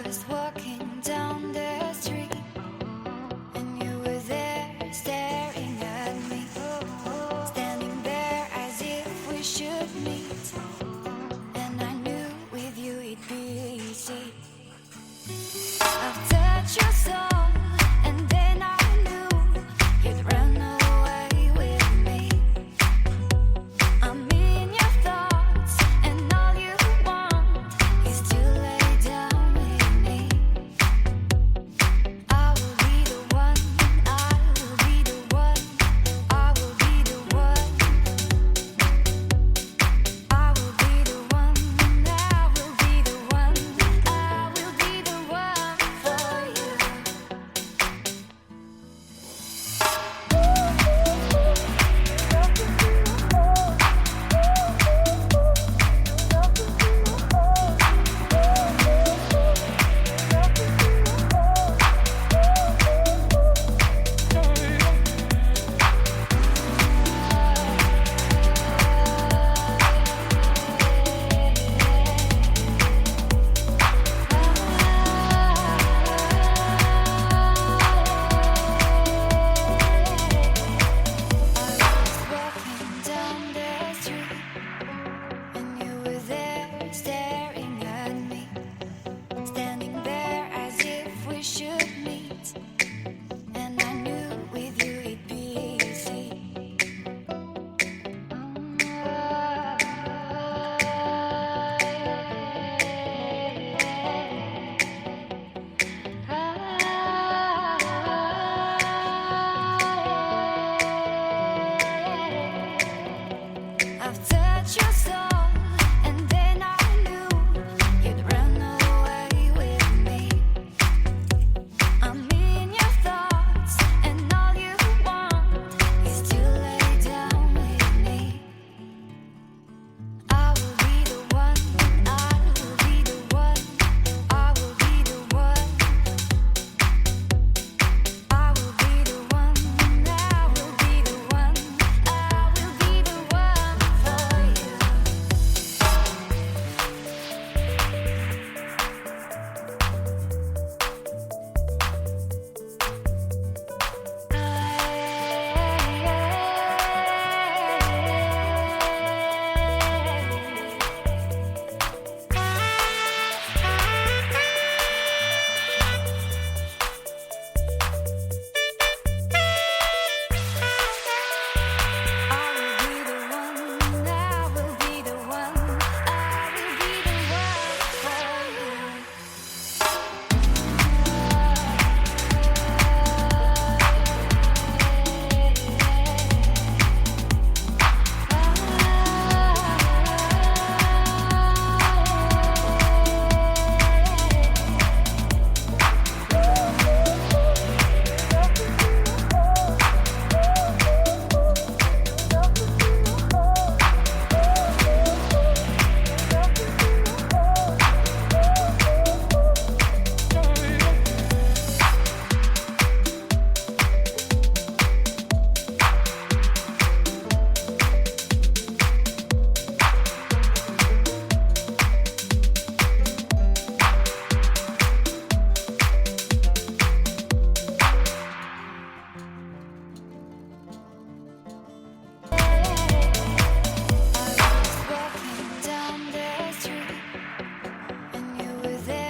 was walking down the street, and you were there staring at me, standing there as if we should meet. And I knew with you it'd be easy. I've touched your soul, and then I knew you'd run away with me. I'm in your thoughts, and all you want is to lay down with me. I will be the one, I will be the one, I will be the one. I will be the one, I will be the one, I will be the one for you. Walking down the street, and you were there staring at me, standing there as if we should meet. And I knew with you it'd be easy. I've touched your soul, and then I knew you'd run away with me. I'm in your thoughts, and all you want is to lay down with me. I will be the one, I will be the one, I will be the one. I will be the one, I will be the one, I will be the one for you. Walking down the street, and you were there